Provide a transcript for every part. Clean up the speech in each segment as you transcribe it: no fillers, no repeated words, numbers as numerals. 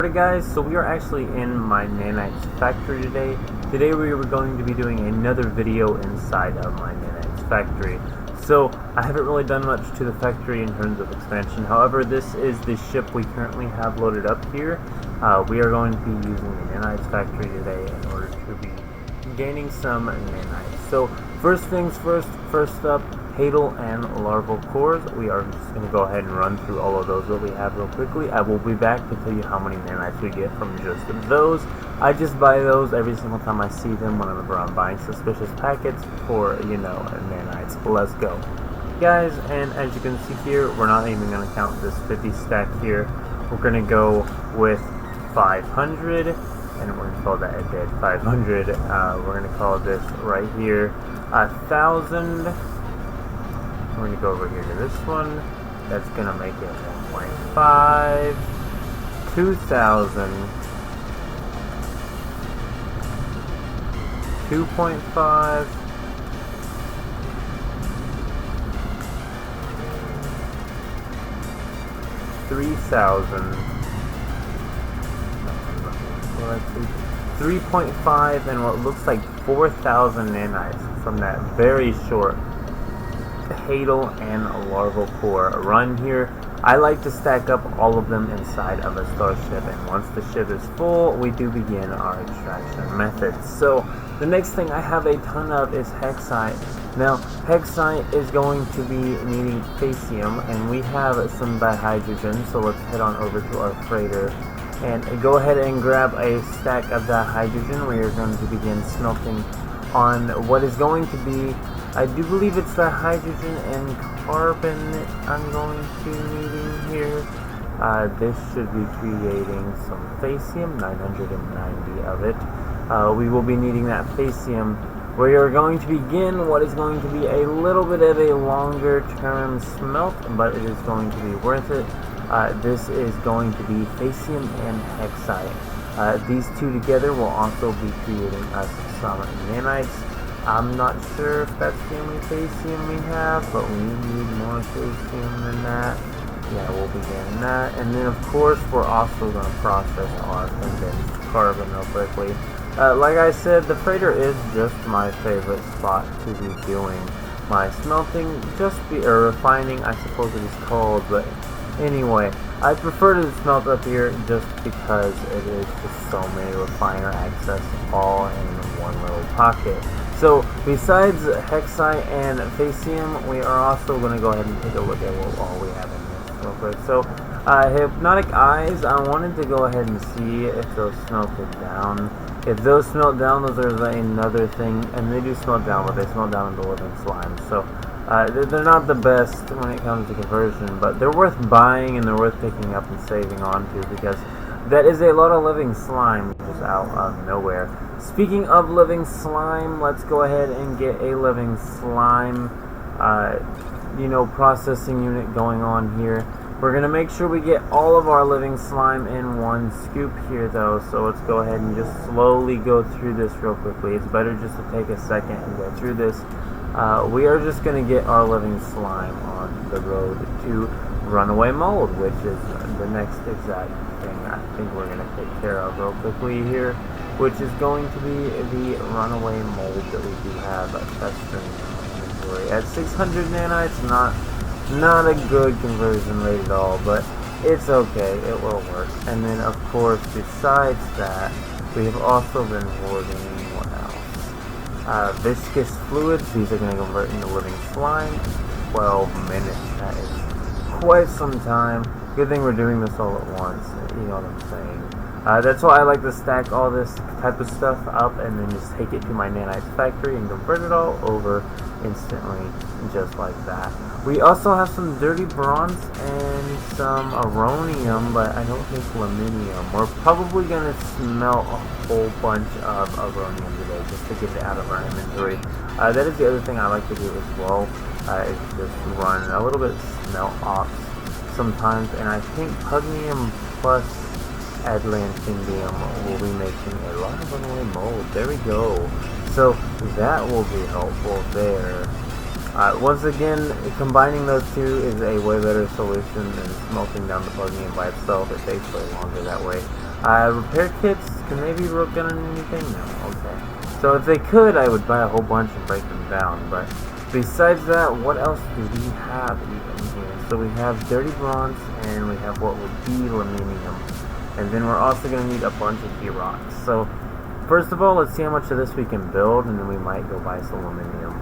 Alright guys, so we are actually in my Nanites factory today. Today we are going to be doing another video inside of my Nanites factory. So I haven't really done much to the factory in terms of expansion. However, this is the ship we currently have loaded up here. We are going to be using the Nanites factory today in order to be gaining some Nanites. So first things first up, Hadal and larval cores. We are just going to go ahead and run through all of those that we have real quickly. I will be back to tell you how many nanites we get from just those. I just buy those every single time I see them whenever I'm buying suspicious packets for, nanites. Let's go. Guys, and as you can see here, we're not even going to count this 50 stack here. We're going to go with 500, and we're going to call that a dead 500. We're going to call this right here 1,000. We're going to go over here to this one. That's going to make it 1.5, 2,000, 2.5, 3,000, 3.5, and what looks like 4,000 nanites from that very short Hadal and larval core run here. I like to stack up all of them inside of a starship, and once the ship is full, we do begin our extraction methods. So the next thing I have a ton of is hexite. Now hexite is going to be needing facium, and we have some dihydrogen, so let's head on over to our freighter and go ahead and grab a stack of dihydrogen. We are going to begin smelting on what is going to be, I do believe it's the hydrogen and carbon I'm going to be needing here. This should be creating some facium, 990 of it. We will be needing that facium. We are going to begin what is going to be a little bit of a longer term smelt, but it is going to be worth it. This is going to be facium and hexite. These two together will also be creating us some nanites. I'm not sure if that's the only facium we have, but we need more facium than that. Yeah, we'll be getting that. And then of course we're also going to process our condensed carbon real quickly. Like I said, the freighter is just my favorite spot to be doing my smelting, or refining, I suppose it is called, but anyway, I prefer to smelt up here just because it is just so many refiner access all in one little pocket. So besides hexite and facium, we are also going to go ahead and take a look at what all we have in this real quick. So hypnotic eyes, I wanted to go ahead and see if those smelted down. If those smelt down, those are another thing, and they do smelt down, but they smelt down into living slime. So they're not the best when it comes to conversion, but they're worth buying and they're worth picking up and saving onto, because that is a lot of living slime just out of nowhere. Speaking of living slime, let's go ahead and get a living slime processing unit going on here. We're going to make sure we get all of our living slime in one scoop here though, so let's go ahead and just slowly go through this real quickly. It's better just to take a second and go through this. We are just going to get our living slime on the road to runaway mold, which is the next exact thing I think we're going to take care of real quickly here, which is going to be the runaway mold that we do have festering in our inventory. At 600 nanites, not a good conversion rate at all, but it's okay, it will work. And then of course, besides that, we have also been hoarding, what else? Viscous fluids. These are going to convert into living slime. 12 minutes, that is quite some time. Good thing we're doing this all at once, you know what I'm saying. That's why I like to stack all this type of stuff up and then just take it to my Nanites factory and convert it all over instantly, just like that. We also have some dirty bronze and some aronium, but I don't think aluminium. We're probably going to smelt a whole bunch of aronium today just to get it out of our inventory. That is the other thing I like to do as well, is just run a little bit smelt ops sometimes, and I think pugnium plus Atlantium will be making a lot of runaway mold. There we go. So that will be helpful there. Once again, combining those two is a way better solution than smelting down the plug-in by itself. It takes way longer that way. Repair kits, can they be broken on anything? No, okay. So if they could, I would buy a whole bunch and break them down, but besides that, what else do we have even here? So we have dirty bronze, and we have what would be aluminium. And then we're also going to need a bunch of rocks. So first of all, let's see how much of this we can build, and then we might go buy some aluminium.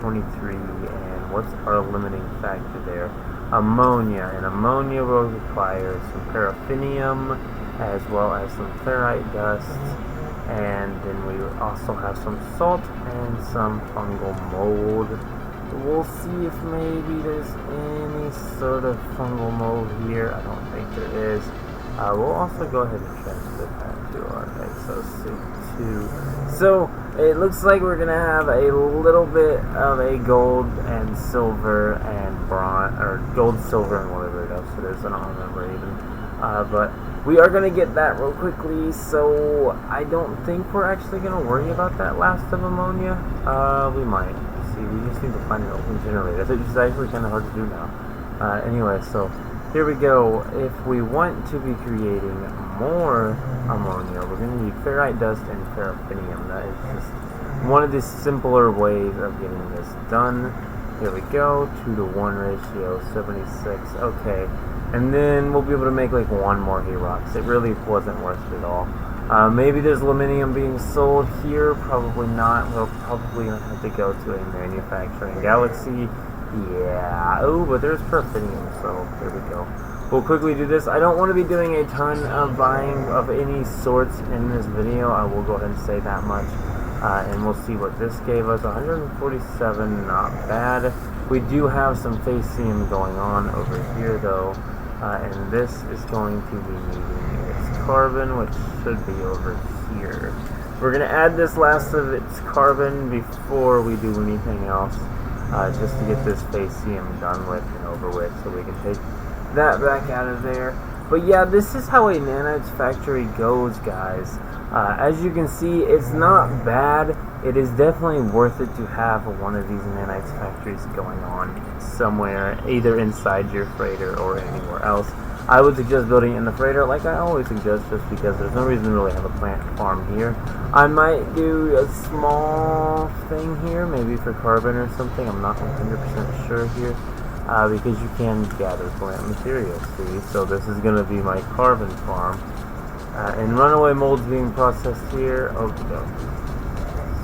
23, and what's our limiting factor there? Ammonia, and ammonia will require some paraffinium as well as some ferrite dust, and then we also have some salt and some fungal mold. We'll see if maybe there's any sort of fungal mold here. I don't think there is. We'll also go ahead and transfer that to our exosuit too. So it looks like we're gonna have a little bit of a gold and silver and bronze, or gold, silver, and whatever else it is. I don't remember even. But we are gonna get that real quickly. So I don't think we're actually gonna worry about that last of ammonia. We might. See, we just need to find an open generator, which is actually kind of hard to do now. Anyway, so here we go. If we want to be creating more ammonia, we're going to need ferrite dust and paraffinium. That is just one of the simpler ways of getting this done. Here we go, 2-to-1 ratio, 76. Okay, and then we'll be able to make like one more rocks. It really wasn't worth it at all. Maybe there's aluminium being sold here. Probably not. We'll probably have to go to a manufacturing galaxy. Yeah. Oh, but there's paraffinium, so here we go. We'll quickly do this. I don't want to be doing a ton of buying of any sorts in this video. I will go ahead and say that much. And we'll see what this gave us. 147, not bad. We do have some facetium going on over here, though. And this is going to be needing its carbon, which should be over here. We're going to add this last of its carbon before we do anything else, just to get this facetium done with and over with, so we can take that back out of there. But yeah, this is how a Nanites factory goes, guys. As you can see, it's not bad. It is definitely worth it to have one of these Nanites factories going on somewhere, either inside your freighter or anywhere else. I would suggest building it in the freighter, like I always suggest, just because there's no reason to really have a plant farm here. I might do a small thing here, maybe for carbon or something. I'm not 100% sure here, because you can gather plant materials, see? So this is going to be my carbon farm. And runaway mold's being processed here. Okay.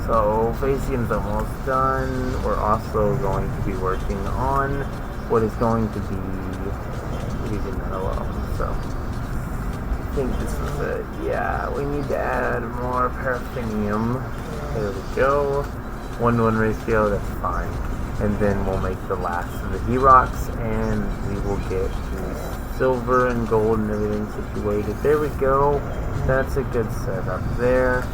So facetium's almost done. We're also going to be working on what is going to be leaving that alone. So I think this is it. Yeah, we need to add more paraffinium. There we go. 1-to-1 ratio, that's fine. And then we'll make the last of the rocks, and we will get the silver and gold and everything situated. There we go. That's a good setup there.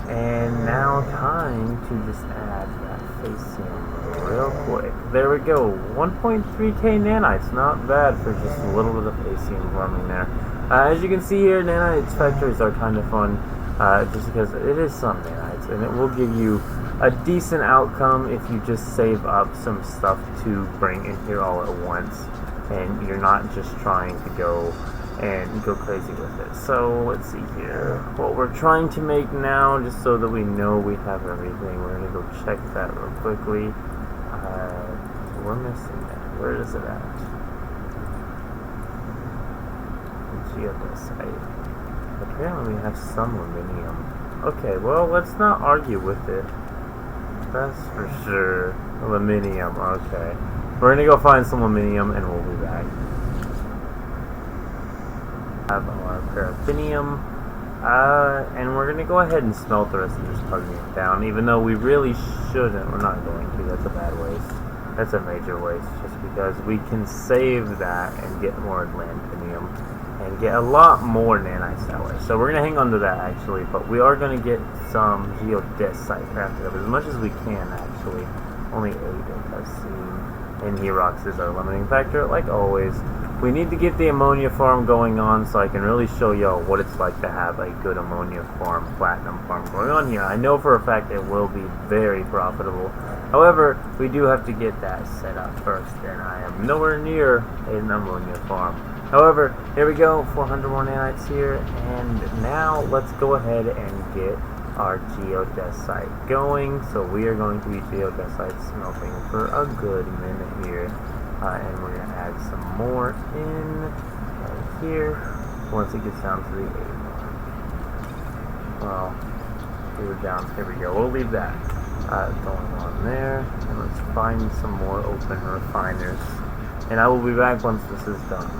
And now time to just add that facetium real quick. There we go. 1.3k nanites. Not bad for just a little bit of facetium farming there. As you can see here, Nanites factories are kind of fun, just because it is some nanites, and it will give you a decent outcome if you just save up some stuff to bring in here all at once, and you're not just trying to go crazy with it. So let's see here. What we're trying to make now, just so that we know we have everything, we're gonna go check that real quickly. We're missing it. Where is it at? Geodesite. Apparently we have some aluminium. Okay, well, let's not argue with it. That's for sure. Aluminium, okay. We're gonna go find some aluminium and we'll be back. Have our paraffinium, and we're gonna go ahead and smelt the rest of this plugin down, even though we really shouldn't. We're not going to. That's a bad waste. That's a major waste, just because we can save that and get more lantinium and get a lot more nanites that way. So we're gonna hang on to that actually, but we are gonna get some geodesite crafted up as much as we can actually. Only 8 I've seen. And rocks is our limiting factor, like always. We need to get the ammonia farm going on so I can really show y'all what it's like to have a good ammonia farm, platinum farm going on here. I know for a fact it will be very profitable. However, we do have to get that set up first, and I am nowhere near an ammonia farm. However, here we go, 400 more nanites here, and now let's go ahead and get our geodesite going. So we are going to be geodesite smelting for a good minute here, and we're going to add some more in right here once it gets down to the 8 mark. Well, we're down, here we go, we'll leave that going on there, and let's find some more open refiners, and I will be back once this is done.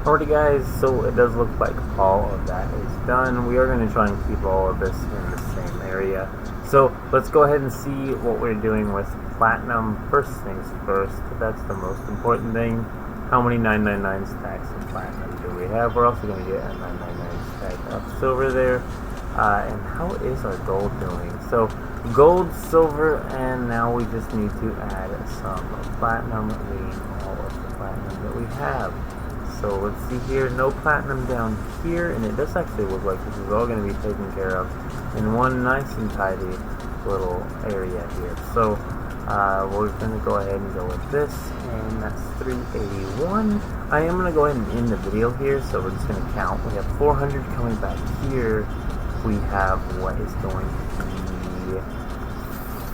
Alrighty guys, so it does look like all of that is done. We are going to try and keep all of this in the same area. So let's go ahead and see what we're doing with platinum. First things first, that's the most important thing. How many 999 stacks of platinum do we have? We're also going to get a 999 stack of silver there. And how is our gold doing? So gold, silver, and now we just need to add some platinum, leaving all of the platinum that we have. So let's see here, no platinum down here, and it does actually look like this is all going to be taken care of in one nice and tidy little area here. So we're going to go ahead and go with this, and that's 381. I am going to go ahead and end the video here, so we're just going to count. We have 400 coming back here. We have what is going to be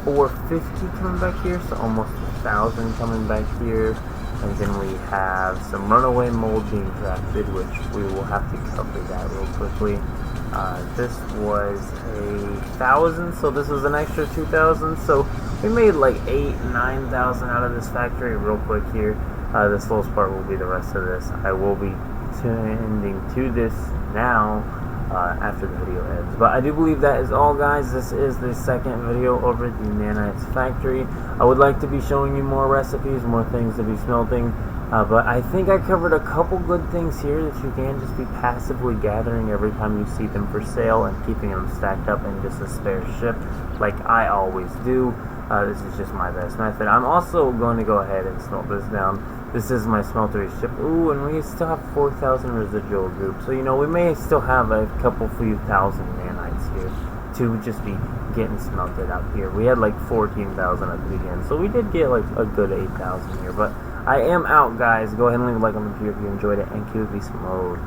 450 coming back here, so almost 1,000 coming back here. And then we have some runaway mold being drafted, which we will have to cover that real quickly. This was 1,000, so this was an extra 2,000. So we made like 9,000 out of this factory real quick here. This little part will be the rest of this. I will be tending to this now after the video ends. But I do believe that is all, guys. This is the second video over at the Nanites factory. I would like to be showing you more recipes, more things to be smelting, but I think I covered a couple good things here that you can just be passively gathering every time you see them for sale and keeping them stacked up in just a spare ship like I always do. This is just my best method. I'm also going to go ahead and smelt this down. This is my smeltery ship. Ooh, and we still have 4,000 residual group. So, you know, we may still have a few thousand nanites here to just be getting smelted out here. We had like 14,000 at the beginning. So we did get like a good 8,000 here. But I am out, guys. Go ahead and leave a like on the video if you enjoyed it, and keep me some mode.